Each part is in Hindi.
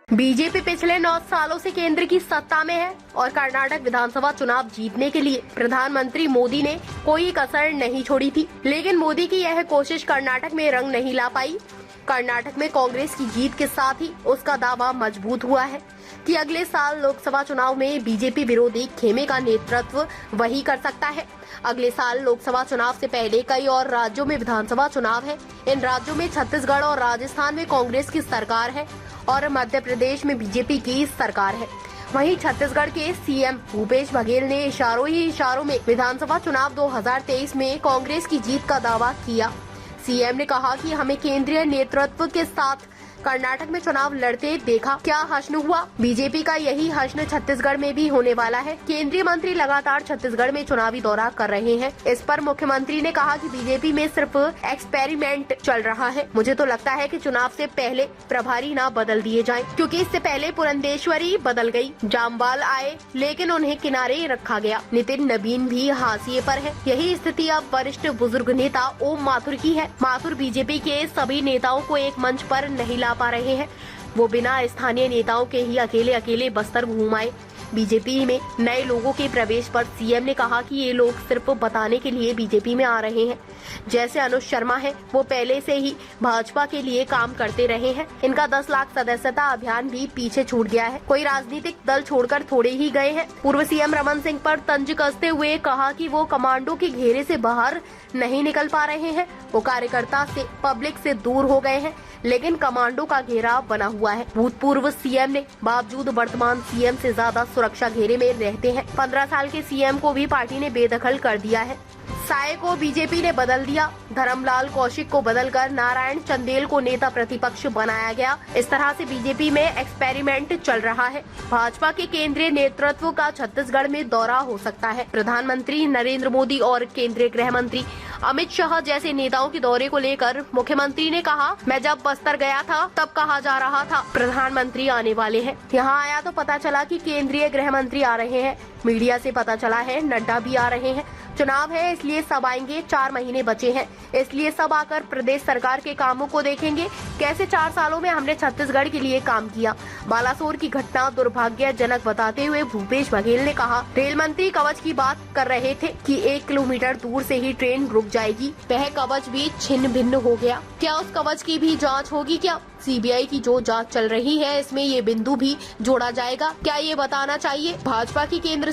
बीजेपी पिछले 9 सालों से केंद्र की सत्ता में है और कर्नाटक विधानसभा चुनाव जीतने के लिए प्रधानमंत्री मोदी ने कोई कसर नहीं छोड़ी थी। लेकिन मोदी की यह कोशिश कर्नाटक में रंग नहीं ला पाई। कर्नाटक में कांग्रेस की जीत के साथ ही उसका दावा मजबूत हुआ है कि अगले साल लोकसभा चुनाव में बीजेपी विरोधी खेमे का नेतृत्व वही कर सकता है। अगले साल लोकसभा चुनाव से पहले कई और राज्यों में विधानसभा चुनाव है। इन राज्यों में छत्तीसगढ़ और राजस्थान में कांग्रेस की सरकार है और मध्य प्रदेश में बीजेपी की सरकार है। वहीं छत्तीसगढ़ के सीएम भूपेश बघेल ने इशारों ही इशारों में विधानसभा चुनाव 2023 में कांग्रेस की जीत का दावा किया। सीएम ने कहा कि हमें केंद्रीय नेतृत्व के साथ कर्नाटक में चुनाव लड़ते देखा, क्या हश्न हुआ। बीजेपी का यही हश्न छत्तीसगढ़ में भी होने वाला है। केंद्रीय मंत्री लगातार छत्तीसगढ़ में चुनावी दौरा कर रहे हैं। इस पर मुख्यमंत्री ने कहा कि बीजेपी में सिर्फ एक्सपेरिमेंट चल रहा है। मुझे तो लगता है कि चुनाव से पहले प्रभारी ना बदल दिए जाएं, क्योंकि इससे पहले पुरंदेश्वरी बदल गई, जामवाल आए लेकिन उन्हें किनारे रखा गया। नितिन नवीन भी हाशिए पर है। यही स्थिति अब वरिष्ठ बुजुर्ग नेता ओम माथुर की है। माथुर बीजेपी के सभी नेताओं को एक मंच पर नहीं ला पा रहे हैं। वो बिना स्थानीय नेताओं के ही अकेले अकेले बस्तर घूम आए। बीजेपी में नए लोगों के प्रवेश पर सीएम ने कहा कि ये लोग सिर्फ बताने के लिए बीजेपी में आ रहे हैं। जैसे अनुज शर्मा है, वो पहले से ही भाजपा के लिए काम करते रहे हैं। इनका 10 लाख सदस्यता अभियान भी पीछे छूट गया है। कोई राजनीतिक दल छोड़कर थोड़े ही गए हैं। पूर्व सीएम रमन सिंह पर तंज कसते हुए कहा कि वो कमांडो के घेरे से बाहर नहीं निकल पा रहे हैं। वो कार्यकर्ता से, पब्लिक से दूर हो गए हैं, लेकिन कमांडो का घेरा बना हुआ है। भूतपूर्व सीएम ने बावजूद वर्तमान सीएम से ज्यादा सुरक्षा घेरे में रहते हैं। 15 साल के सीएम को भी पार्टी ने बेदखल कर दिया है। साय को बीजेपी ने बदल दिया। धर्मलाल कौशिक को बदलकर नारायण चंदेल को नेता प्रतिपक्ष बनाया गया। इस तरह से बीजेपी में एक्सपेरिमेंट चल रहा है। भाजपा के केंद्रीय नेतृत्व का छत्तीसगढ़ में दौरा हो सकता है। प्रधानमंत्री नरेंद्र मोदी और केंद्रीय गृह मंत्री अमित शाह जैसे नेताओं के दौरे को लेकर मुख्यमंत्री ने कहा, मैं जब बस्तर गया था तब कहा जा रहा था प्रधानमंत्री आने वाले हैं। यहाँ आया तो पता चला कि केंद्रीय गृह मंत्री आ रहे हैं। मीडिया से पता चला है नड्डा भी आ रहे हैं। चुनाव है इसलिए सब आएंगे। 4 महीने बचे हैं, इसलिए सब आकर प्रदेश सरकार के कामों को देखेंगे। कैसे 4 सालों में हमने छत्तीसगढ़ के लिए काम किया। बालासोर की घटना दुर्भाग्यजनक बताते हुए भूपेश बघेल ने कहा, रेल मंत्री कवच की बात कर रहे थे कि 1 किलोमीटर दूर से ही ट्रेन रुक जाएगी। वह कवच भी छिन्न भिन्न हो गया। क्या उस कवच की भी जाँच होगी क्या? सीबीआई की जो जांच चल रही है इसमें ये बिंदु भी जोड़ा जाएगा क्या? ये बताना चाहिए। भाजपा की केंद्र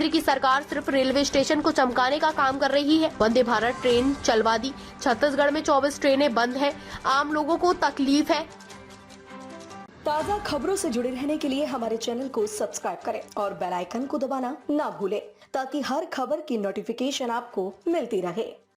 की सरकार सिर्फ रेलवे स्टेशन को चमकाने का काम कर रही है। वंदे भारत ट्रेन चलवा दी। छत्तीसगढ़ में 24 ट्रेनें बंद हैं। आम लोगों को तकलीफ है। ताज़ा खबरों से जुड़े रहने के लिए हमारे चैनल को सब्सक्राइब करें और बेल आइकन को दबाना ना भूलें, ताकि हर खबर की नोटिफिकेशन आपको मिलती रहे।